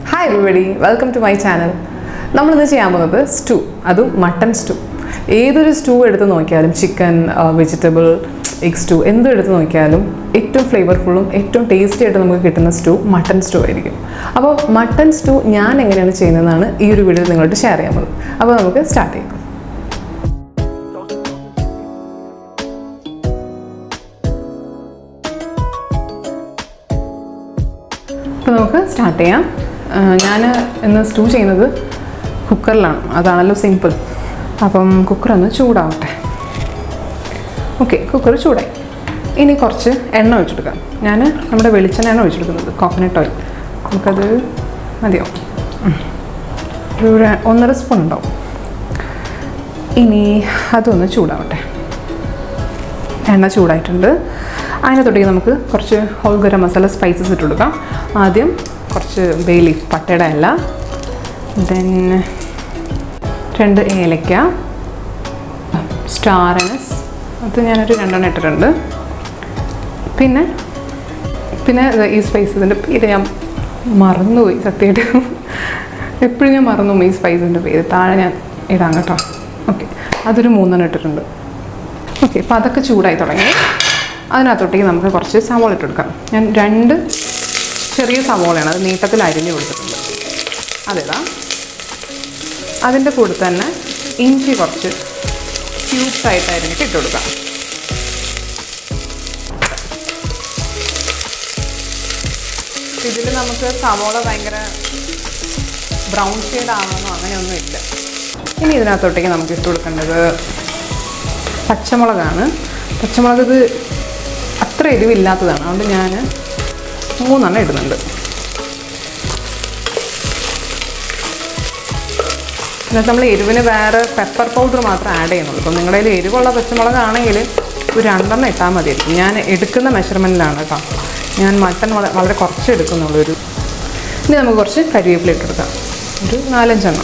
Hi everybody, welcome to my channel. നമ്മൾ ഇന്ന് ചെയ്യാൻ പോകുന്നത് സ്റ്റൂ, അതും മട്ടൺ സ്റ്റൂ. ഏതൊരു സ്റ്റൂ എടുത്ത് നോക്കിയാലും ചിക്കൻ, വെജിറ്റബിൾ, എഗ് സ്റ്റൂ എന്തും എടുത്ത് നോക്കിയാലും ഏറ്റവും ഫ്ലേവർഫുള്ളും ഏറ്റവും ടേസ്റ്റി ആയിട്ട് നമുക്ക് കിട്ടുന്ന സ്റ്റൂ മട്ടൺ സ്റ്റൂ ആയിരിക്കും. അപ്പോൾ മട്ടൺ സ്റ്റൂ ഞാൻ എങ്ങനെയാണ് ചെയ്യുന്നതെന്നാണ് ഈ ഒരു വീഡിയോയിൽ നിങ്ങളോട് ഷെയർ ചെയ്യാൻ പോകുന്നത്. അപ്പോൾ നമുക്ക് സ്റ്റാർട്ട് ചെയ്യാം. അപ്പോൾ നമുക്ക് സ്റ്റാർട്ട് ചെയ്യാം. ഞാൻ ഇന്ന് സ്റ്റൂ ചെയ്യുന്നത് കുക്കറിലാണ്, അതാണല്ലോ സിമ്പിൾ. അപ്പം കുക്കറൊന്ന് ചൂടാവട്ടെ. ഓക്കെ, കുക്കർ ചൂടായി. ഇനി കുറച്ച് എണ്ണ ഒഴിച്ചെടുക്കാം. ഞാൻ നമ്മുടെ വെളിച്ചെണ്ണ ഒഴിച്ചെടുക്കുന്നത്, കോക്കനട്ട് ഓയിൽ. നമുക്കത് മതിയാവും, ഒരു 1.5 സ്പൂൺ ഉണ്ടാവും. ഇനി അതൊന്ന് ചൂടാവട്ടെ. എണ്ണ ചൂടായിട്ടുണ്ട്. അതിനകത്തോട്ടേക്ക് നമുക്ക് കുറച്ച് ഹോൾ ഗരം മസാല സ്പൈസസ് ഇട്ട് കൊടുക്കാം. ആദ്യം കുറച്ച് ബേ ലീഫ്, പട്ടയുടെ ഇല, ദെൻ 2 ഏലക്ക, സ്റ്റാർ അനീസ്, അത് ഞാനൊരു 2 ഇട്ടിട്ടുണ്ട്. പിന്നെ ഈ സ്പൈസസിൻ്റെ പേര് ഞാൻ മറന്നുപോയി, സത്യമായിട്ട് എപ്പോഴും ഞാൻ മറന്നുപോയി ഈ സ്പൈസിൻ്റെ പേര്. താഴെ ഞാൻ ഇടാം കേട്ടോ. ഓക്കെ, അതൊരു 3 ഇട്ടിട്ടുണ്ട്. ഓക്കെ, അപ്പോൾ അതൊക്കെ ചൂടായി തുടങ്ങി. അതിനകത്തോട്ടേക്ക് നമുക്ക് കുറച്ച് സവോള ഇട്ട് കൊടുക്കാം. ഞാൻ 2 ചെറിയ സവോളയാണ്, അത് നീട്ടത്തിൽ അരിഞ്ഞ് കൊടുത്തിട്ടുണ്ട്, അതിടാം. അതിൻ്റെ കൂടെ തന്നെ ഇഞ്ചി കുറച്ച് ക്യൂബ്സായിട്ട് അരിഞ്ഞിട്ട് ഇട്ട് കൊടുക്കാം. ഇതിൽ നമുക്ക് സവോള ഭയങ്കര ബ്രൗൺ ഷെയ്ഡ് ആവണമെന്നോ അങ്ങനെയൊന്നും ഇല്ല. ഇനി ഇതിനകത്തോട്ടേക്ക് നമുക്ക് ഇട്ട് കൊടുക്കേണ്ടത് പച്ചമുളകാണ്. പച്ചമുളക് ഇത് അത്ര എരിവില്ലാത്തതാണ്, അതുകൊണ്ട് ഞാൻ 3 ഇടുന്നുണ്ട്. എന്നിട്ട് നമ്മൾ എരിവിന് വേറെ പെപ്പർ പൗഡർ മാത്രം ആഡ് ചെയ്യുന്നുള്ളൂ. അപ്പം നിങ്ങളുടെ കയ്യിൽ എരിവുള്ള പച്ചമുളകാണെങ്കിൽ ഒരു 2 ഇട്ടാൽ മതിയായിരിക്കും. ഞാൻ എടുക്കുന്ന മെഷർമെൻറ്റിലാണ് കേട്ടോ. ഞാൻ മട്ടൺ വളരെ കുറച്ച് എടുക്കുന്നുള്ളൂ. ഇനി നമുക്ക് കുറച്ച് കരിവേപ്പില ഇട്ടെടുക്കാം, ഒരു 4-5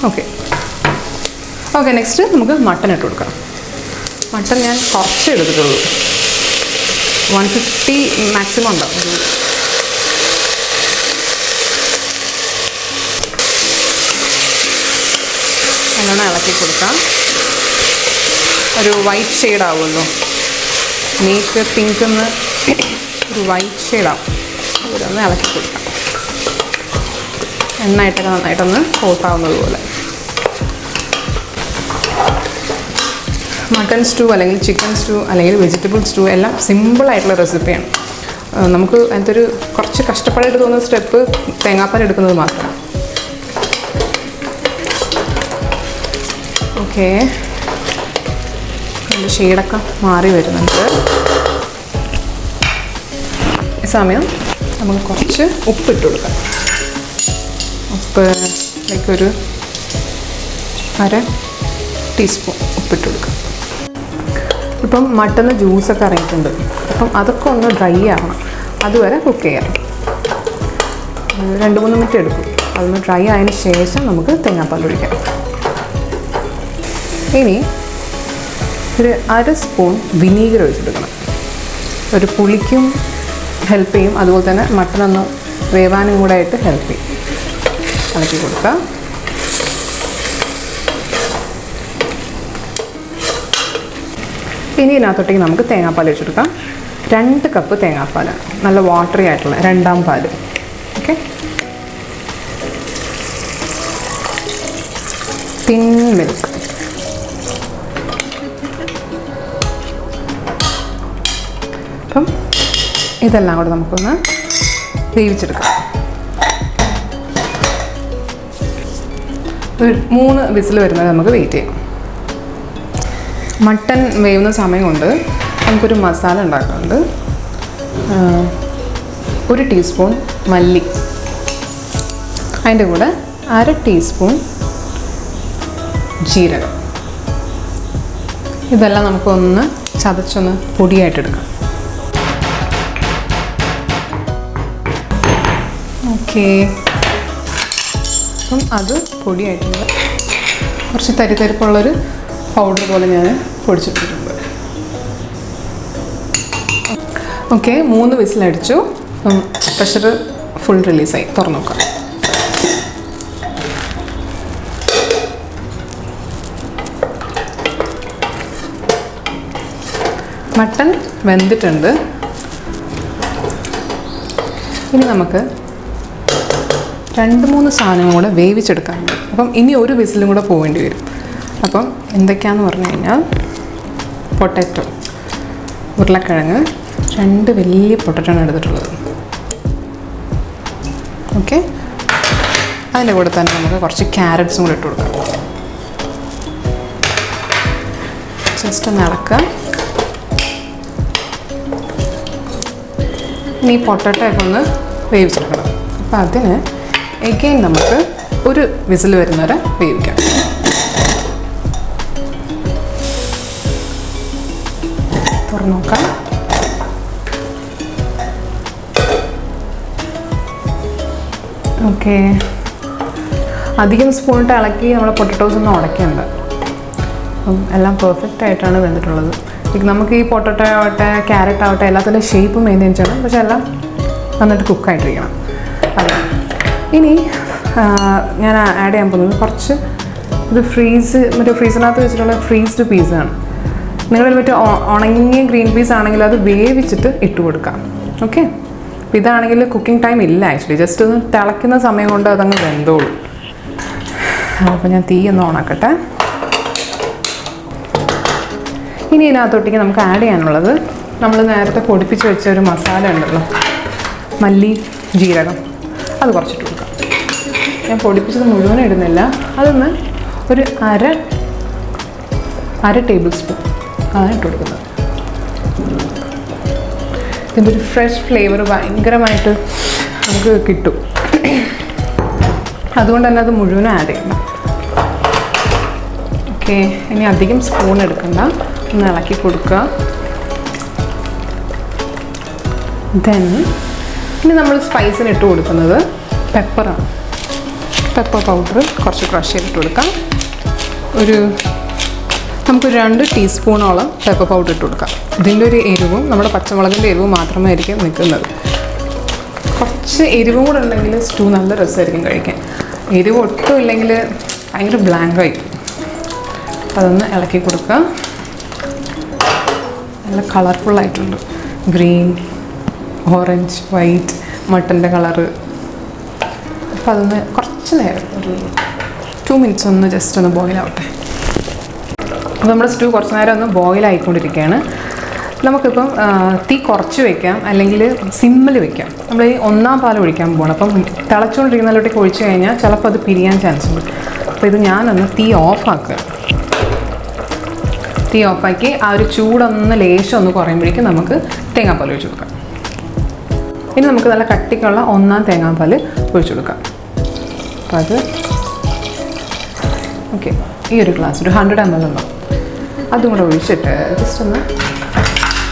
ഓക്കെ. നെക്സ്റ്റ് നമുക്ക് മട്ടൺ ഇട്ട് കൊടുക്കാം. മട്ടൺ ഞാൻ കുറച്ച് എടുത്തിട്ടുള്ളൂ, 150 മാക്സിമം ഉണ്ടാവും. നല്ലോണം ഇളക്കി കൊടുക്കാം. ഒരു വൈറ്റ് ഷെയ്ഡ് ആവുമല്ലോ, മീറ്റ് പിങ്ക്ന്ന് ഒരു വൈറ്റ് ഷെയ്ഡാവും. ഇതൊന്ന് ഇളക്കി കൊടുക്കാം, എണ്ണയിട്ടൊക്കെ നന്നായിട്ടൊന്ന് കോട്ടാവുന്നത് പോലെ. മട്ടൺ സ്റ്റൂ അല്ലെങ്കിൽ ചിക്കൻ സ്റ്റൂ അല്ലെങ്കിൽ വെജിറ്റബിൾ സ്റ്റൂ എല്ലാം സിമ്പിളായിട്ടുള്ള റെസിപ്പിയാണ്. നമുക്ക് അതിനകത്തൊരു കുറച്ച് കഷ്ടപ്പാടായിട്ട് തോന്നുന്ന സ്റ്റെപ്പ് തേങ്ങാപ്പാൽ എടുക്കുന്നത് മാത്രമാണ്. ഓക്കെ, അതിൻ്റെ ഷെയ്ഡൊക്കെ മാറി വരുന്നുണ്ട്. ഈ സമയം നമുക്ക് കുറച്ച് ഉപ്പിട്ട് കൊടുക്കാം. ഉപ്പ് ഒരു 1/2 ടീസ്പൂൺ ഉപ്പിട്ട് കൊടുക്കാം. ഇപ്പം മട്ടന് ജ്യൂസൊക്കെ ഇറങ്ങിയിട്ടുണ്ട്, അപ്പം അതൊക്കെ ഒന്ന് ഡ്രൈ ആവണം. അതുവരെ കുക്ക് ചെയ്യാം. 2-3 മിനിറ്റ് എടുക്കും. അതൊന്ന് ഡ്രൈ ആയതിന് ശേഷം നമുക്ക് തേങ്ങാപ്പാൽ ഒഴിക്കാം. ഇനി ഒരു 1/2 സ്പൂൺ വിനീഗർ ഒഴിച്ചെടുക്കണം. ഒരു പുളിക്കും ഹെൽപ്പ് ചെയ്യും, അതുപോലെ തന്നെ മട്ടനൊന്ന് വേവാനും കൂടെ ആയിട്ട് ഹെൽപ്പ് ചെയ്യും. ഇളക്കി കൊടുക്കാം. ഇനി ഇതിനകത്തോട്ടേക്ക് നമുക്ക് തേങ്ങാപ്പാൽ ഒഴിച്ചെടുക്കാം. 2 കപ്പ് തേങ്ങാപ്പാലാണ്, നല്ല വാട്ടറി ആയിട്ടുള്ള 2ാം പാല്. Okay, thin milk. അപ്പം ഇതെല്ലാം കൂടെ നമുക്കൊന്ന് വേവിച്ചെടുക്കാം. ഒരു 3 വിസിൽ വരുന്നത് നമുക്ക് വെയിറ്റ് ചെയ്യാം. മട്ടൺ വേവുന്ന സമയം കൊണ്ട് നമുക്കൊരു മസാല ഉണ്ടാക്കുന്നുണ്ട്. 1 ടീസ്പൂൺ മല്ലി, അതിൻ്റെ കൂടെ 1/2 ടീസ്പൂൺ ജീരകം. ഇതെല്ലാം നമുക്കൊന്ന് ചതച്ചൊന്ന് പൊടിയായിട്ടെടുക്കാം. ഓക്കെ, അപ്പം അത് പൊടിയായിട്ടുണ്ട്. കുറച്ച് തരിതരിപ്പുള്ളൊരു പൗഡർ പോലെ ഞാൻ പൊടിച്ചിട്ടിട്ടുണ്ട്. ഓക്കെ, 3 വിസിലടിച്ചു. അപ്പം പ്രഷർ ഫുൾ റിലീസായി. തുറന്നു നോക്കാം. മട്ടൺ വെന്തിട്ടുണ്ട്. ഇനി നമുക്ക് 2-3 സാധനങ്ങൾ കൂടെ വേവിച്ചെടുക്കാറുണ്ട്. അപ്പം ഇനി ഒരു വിസിലും കൂടെ പോകേണ്ടി വരും. അപ്പം എന്തൊക്കെയാണെന്ന് പറഞ്ഞു കഴിഞ്ഞാൽ പൊട്ടാറ്റോ, ഉരുളക്കിഴങ്ങ്, 2 വലിയ പൊട്ടാറ്റോയാണ് എടുത്തിട്ടുള്ളത്. ഓക്കെ, അതിൻ്റെ കൂടെ തന്നെ നമുക്ക് കുറച്ച് ക്യാരറ്റ്സും കൂടെ ഇട്ട് കൊടുക്കാം. ജസ്റ്റ് ഒന്ന് ഇളക്കുക. ഇനി ഈ പൊട്ടാറ്റോ ഒക്കെ ഒന്ന് വേവിച്ചെടുക്കണം. അപ്പോൾ അതിന് എഗെയിൻ നമുക്ക് ഒരു വിസിൽ വരുന്നവരെ വേവിക്കാം. തുറന്നു നോക്കാം. ഓക്കെ, അധികം സ്പൂണിട്ട് ഇളക്കി നമ്മുടെ പൊട്ടറ്റോസ് ഒന്നും ഉടയ്ക്കണ്ട. അപ്പം എല്ലാം പെർഫെക്റ്റ് ആയിട്ടാണ് വെന്തിട്ടുള്ളത്. നമുക്ക് ഈ പൊട്ടറ്റോ ആവട്ടെ ക്യാരറ്റ് ആവട്ടെ എല്ലാത്തിൻ്റെ ഷേപ്പ് മെയിൻറ്റെയിൻ ചെയ്യണം. പക്ഷെ എല്ലാം നന്നായിട്ട് കുക്കായിട്ടിരിക്കണം. അതെ, ഇനി ഞാൻ ആഡ് ചെയ്യാൻ പോകുന്നത് കുറച്ച് ഇത് ഫ്രീസറിനകത്ത് വെച്ചിട്ടുള്ള ഫ്രീസ്ഡ് പീസാണ്. നിങ്ങളിൽ മറ്റേ ഉണങ്ങിയ ഗ്രീൻ പീസ് ആണെങ്കിൽ അത് വേവിച്ചിട്ട് ഇട്ട് കൊടുക്കാം. ഓക്കെ, അപ്പോൾ ഇതാണെങ്കിൽ കുക്കിംഗ് ടൈം ഇല്ല ആക്ച്വലി, ജസ്റ്റ് ഒന്ന് തിളയ്ക്കുന്ന സമയം കൊണ്ട് അതങ്ങ് വെന്തോളും. അപ്പോൾ ഞാൻ തീ ഒന്ന് ഓണാക്കട്ടെ. ഇനി ഇതിനകത്തോട്ടേക്ക് നമുക്ക് ആഡ് ചെയ്യാനുള്ളത് നമ്മൾ നേരത്തെ പൊടിപ്പിച്ച് വെച്ച ഒരു മസാല ഉണ്ടല്ലോ, മല്ലി ജീരകം, അത് കുറച്ചിട്ട് കൊടുക്കാം. ഞാൻ പൊടിപ്പിച്ചത് മുഴുവൻ ഇടുന്നില്ല. അതൊന്ന് ഒരു അര ടേബിൾ സ്പൂൺ ആണ് ഇട്ട് കൊടുക്കുന്നത്. ഇതിൻ്റെ ഒരു ഫ്രഷ് ഫ്ലേവർ ഭയങ്കരമായിട്ട് നമുക്ക് കിട്ടും. അതുകൊണ്ട് തന്നെ അത് മുഴുവനും ആഡ് ചെയ്യണം. ഓക്കെ, ഇനി അധികം സ്പൂൺ എടുക്കണ്ട, ഒന്ന് ഇളക്കി കൊടുക്കുക. ഇനി നമ്മൾ സ്പൈസിന് ഇട്ട് കൊടുക്കുന്നത് പെപ്പറാണ്. പെപ്പർ പൗഡർ കുറച്ച് ക്രഷ് ചെയ്തിട്ട് കൊടുക്കാം. നമുക്കൊരു 2 ടീസ്പൂണോളം പെപ്പർ പൗഡർ ഇട്ട് കൊടുക്കാം. ഇതിൻ്റെ ഒരു എരിവും നമ്മുടെ പച്ചമുളകിൻ്റെ എരിവും മാത്രമേ ആയിരിക്കും നിൽക്കുന്നത്. കുറച്ച് എരിവും കൂടെ ഉണ്ടെങ്കിൽ സ്റ്റൂ നല്ല രസമായിരിക്കും കഴിക്കാൻ. എരിവ് ഒട്ടും ഇല്ലെങ്കിൽ ഭയങ്കര ബ്ലാങ്കായി. അതൊന്ന് ഇളക്കി കൊടുക്കുക. നല്ല കളർഫുള്ളായിട്ടുണ്ട്. ഗ്രീൻ, ഓറഞ്ച്, വൈറ്റ്, മട്ടൻ്റെ കളറ്. അപ്പോൾ അതൊന്ന് കുറച്ച് നേരം ഒരു 2 മിനിറ്റ്സ് ഒന്ന് ജസ്റ്റ് ഒന്ന് ബോയിൽ ആവട്ടെ. അപ്പോൾ നമ്മുടെ സ്റ്റൂ കുറച്ച് നേരം ഒന്ന് ബോയിൽ ആയിക്കൊണ്ടിരിക്കുകയാണ്. നമുക്കിപ്പം തീ കുറച്ച് വയ്ക്കാം, അല്ലെങ്കിൽ സിമ്മിൽ വയ്ക്കാം. നമ്മൾ ഈ 1-ാം പാൽ ഒഴിക്കാൻ പോകണം. അപ്പം തിളച്ചുകൊണ്ടിരിക്കുന്നതിലോട്ടേക്ക് ഒഴിച്ച് കഴിഞ്ഞാൽ ചിലപ്പോൾ അത് പിരിയാൻ ചാൻസ് ഉണ്ട്. അപ്പോൾ ഇത് ഞാനൊന്ന് തീ ഓഫാക്കുക. തീ ഓഫാക്കി ആ ഒരു ചൂടൊന്ന് ലേശം ഒന്ന് കുറയുമ്പോഴേക്കും നമുക്ക് തേങ്ങാപ്പാൽ ഒഴിച്ച് കൊടുക്കാം. ഇനി നമുക്ക് നല്ല കട്ടിക്കുള്ള 1-ാം തേങ്ങാപ്പാൽ ഒഴിച്ചു കൊടുക്കാം. അപ്പോൾ അത് ഓക്കെ, ഈ ഒരു ഗ്ലാസ് ഒരു 100 ml ഉണ്ടാവും. അതും കൂടെ ഒഴിച്ചിട്ട് ജസ്റ്റ് ഒന്ന്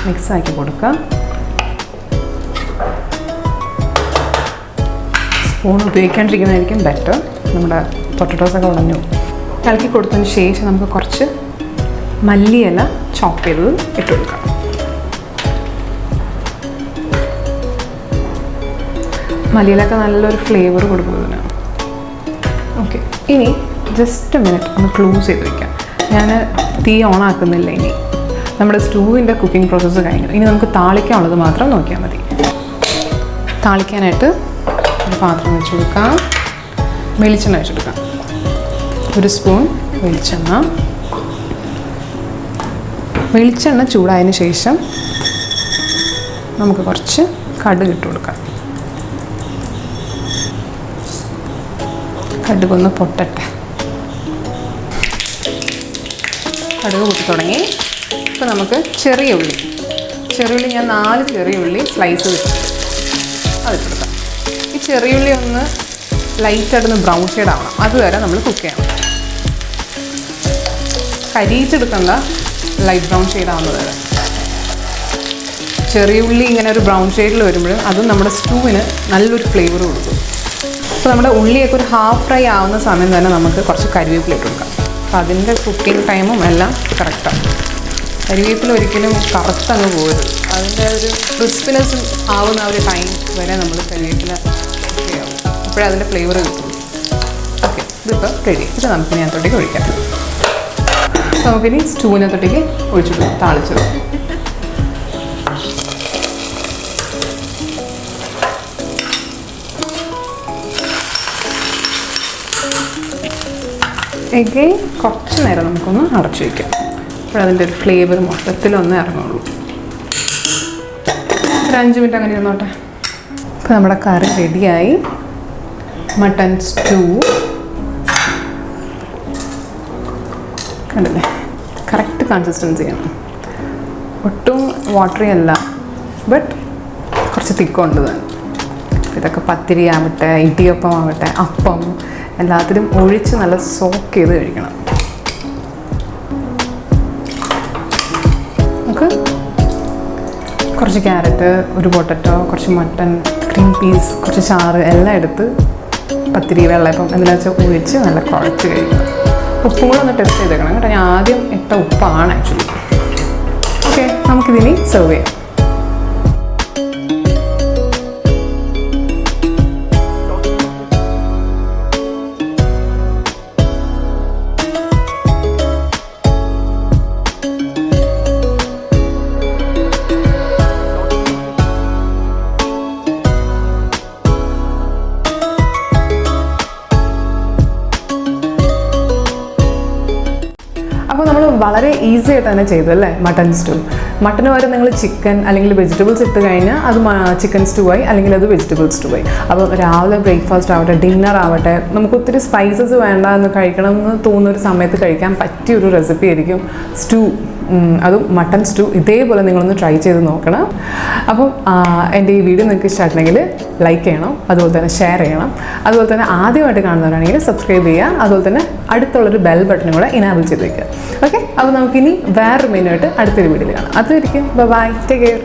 മിക്സാക്കി കൊടുക്കാം. സ്പൂൺ ഉപയോഗിക്കാണ്ടിരിക്കുന്നതായിരിക്കും ബെറ്റർ. നമ്മുടെ പൊട്ടറ്റോസൊക്കെ ഉടഞ്ഞു. ഇളക്കി കൊടുത്തതിന് ശേഷം നമുക്ക് കുറച്ച് മല്ലിയില ചോപ്പ് ചെയ്തത് ഇട്ട് കൊടുക്കാം. മല്ലിയിലൊക്കെ നല്ലൊരു ഫ്ലേവർ കൊടുക്കുന്നതിന്. ഓക്കെ, ഇനി ജസ്റ്റ് മിനിറ്റ് ഒന്ന് ക്ലോസ് ചെയ്ത് വയ്ക്കാം. ഞാൻ തീ ഓണാക്കുന്നില്ല. ഇനി നമ്മുടെ സ്റ്റൂവിൻ്റെ കുക്കിംഗ് പ്രോസസ്സ് കഴിഞ്ഞു. ഇനി നമുക്ക് താളിക്കാനുള്ളത് മാത്രം നോക്കിയാൽ മതി. താളിക്കാനായിട്ട് ഒരു പാത്രം വെച്ച് കൊടുക്കാം. വെളിച്ചെണ്ണ വെച്ച് കൊടുക്കാം. 1 സ്പൂൺ വെളിച്ചെണ്ണ ചൂടായതിന് ശേഷം നമുക്ക് കുറച്ച് കടുക് ഇട്ട് കൊടുക്കാം. കടുകൊന്ന് പൊട്ടട്ടെ. കടുക് പൊട്ടി തുടങ്ങി. ഇപ്പോൾ നമുക്ക് ചെറിയ ഉള്ളി ഞാൻ 4 ചെറിയ ഉള്ളി സ്ലൈസ് വെച്ചിട്ട് അതിട്ട് കൊടുക്കാം. ഈ ചെറിയ ഉള്ളി ഒന്ന് ലൈറ്റായിട്ടൊന്ന് ബ്രൗൺ ഷെയ്ഡ് ആവണം. അതുവരെ നമ്മൾ കുക്ക് ചെയ്യണം. കരിയിച്ചെടുക്കണ്ട, ലൈറ്റ് ബ്രൗൺ ഷെയ്ഡ് ആവുന്നത് വരെ. ചെറിയ ഉള്ളി ഇങ്ങനെ ഒരു ബ്രൗൺ ഷെയ്ഡിൽ വരുമ്പോഴും അതും നമ്മുടെ സ്റ്റൂവിന് നല്ലൊരു ഫ്ലേവർ കൊടുക്കും. അപ്പോൾ നമ്മുടെ ഉള്ളിയൊക്കെ ഒരു ഹാഫ് ഫ്രൈ ആവുന്ന സമയം തന്നെ നമുക്ക് കുറച്ച് കരിവേപ്പില ഇട്ട് കൊടുക്കാം. അപ്പോൾ അതിൻ്റെ കുക്കിംഗ് ടൈമും എല്ലാം കറക്റ്റാണ്. കരിവേപ്പില ഒരിക്കലും കറുത്തങ്ങ് പോരുത്. അതിൻ്റെ ഒരു ക്രിസ്പിനെസ് ആവുന്ന ആ ഒരു ടൈം വരെ നമ്മൾ കരിവേപ്പില ചെയ്യാവും. അപ്പോഴേ അതിൻ്റെ ഫ്ലേവർ കിട്ടുള്ളൂ. ഓക്കെ, ഇതിപ്പോൾ റെഡി. ഇത് നമുക്കിനി അതിനകത്തോട്ടേക്ക് ഒഴിക്കാം. നമുക്കിനി സ്റ്റൂവിനകത്തോട്ടേക്ക് ഒഴിച്ചിട്ട് താളിച്ചിടും. എഗെയിൻ കുറച്ച് നേരം നമുക്കൊന്ന് അടച്ചു വയ്ക്കാം. അപ്പോഴതിൻ്റെ ഒരു ഫ്ലേവർ മൊത്തത്തിലൊന്നേ ഇറങ്ങുള്ളൂ. ഒരു 5 മിനിറ്റ് അങ്ങനെ ഇരുന്നോട്ടെ. ഇപ്പോൾ നമ്മുടെ കറി റെഡിയായി. മട്ടൺ സ്റ്റൂ കണ്ടില്ലേ, കറക്റ്റ് കൺസിസ്റ്റൻസിയാണ്. ഒട്ടും വാട്ടറി അല്ല, ബട്ട് കുറച്ച് തിക്കുണ്ട് തന്നെ. ഇതൊക്കെ പത്തിരി ആവട്ടെ, ഇടിയപ്പം ആവട്ടെ, അപ്പം എല്ലാത്തിലും ഒഴിച്ച് നല്ല സോക്ക് ചെയ്ത് കഴിക്കണം. നമുക്ക് കുറച്ച് ക്യാരറ്റ്, ഒരു പൊട്ടറ്റോ, കുറച്ച് മട്ടൺ, ഗ്രീൻ പീസ്, കുറച്ച് ചാറ് എല്ലാം എടുത്ത് പത്തിരി, വെള്ളയപ്പം എന്തിനാ വെച്ചാൽ ഒഴിച്ച് നല്ല കുഴച്ച് കഴിക്കണം. ഉപ്പും കൂടെ ഒന്ന് ടെസ്റ്റ് ചെയ്തേക്കണം കേട്ടോ. ഞാൻ ആദ്യം ഇട്ട ഉപ്പാണ് ആക്ച്വലി. ഓക്കെ, നമുക്കിതിനി സെർവ് ചെയ്യാം. അപ്പോൾ നമ്മൾ വളരെ ഈസി ആയിട്ട് തന്നെ ചെയ്തു അല്ലേ മട്ടൺ സ്റ്റൂ. മട്ടന് പകരം നിങ്ങൾ ചിക്കൻ അല്ലെങ്കിൽ വെജിറ്റബിൾസ് ഇട്ട് കഴിഞ്ഞാൽ അത് ചിക്കൻ സ്റ്റൂ ആയി, അല്ലെങ്കിൽ അത് വെജിറ്റബിൾ സ്റ്റൂ ആയി. അപ്പോൾ രാവിലെ ബ്രേക്ക്ഫാസ്റ്റ് ആവട്ടെ, ഡിന്നർ ആവട്ടെ, നമുക്ക് ഒത്തിരി സ്പൈസസ് വേണ്ട എന്ന് കഴിക്കണം എന്ന് തോന്നുന്നൊരു സമയത്ത് കഴിക്കാൻ പറ്റിയൊരു റെസിപ്പി ആയിരിക്കും സ്റ്റൂ. അതും മട്ടൺ സ്റ്റൂ. ഇതേപോലെ നിങ്ങളൊന്ന് ട്രൈ ചെയ്ത് നോക്കണം. അപ്പം എൻ്റെ ഈ വീഡിയോ നിങ്ങൾക്ക് ഇഷ്ടമായിട്ടുണ്ടെങ്കിൽ ലൈക്ക് ചെയ്യണം, അതുപോലെ തന്നെ ഷെയർ ചെയ്യണം. അതുപോലെ തന്നെ ആദ്യമായിട്ട് കാണുന്നവരാണെങ്കിൽ സബ്സ്ക്രൈബ് ചെയ്യുക. അതുപോലെ തന്നെ അടുത്തുള്ളൊരു ബെൽ ബട്ടണും കൂടെ ഇനാബിൾ ചെയ്ത് വയ്ക്കുക. ഓക്കെ, അപ്പോൾ നമുക്കിനി വേറൊരു മെനു ആയിട്ട് അടുത്തൊരു വീഡിയോയിൽ കാണാം. അതുവരെയും ബൈ, ടേക്ക് കെയർ.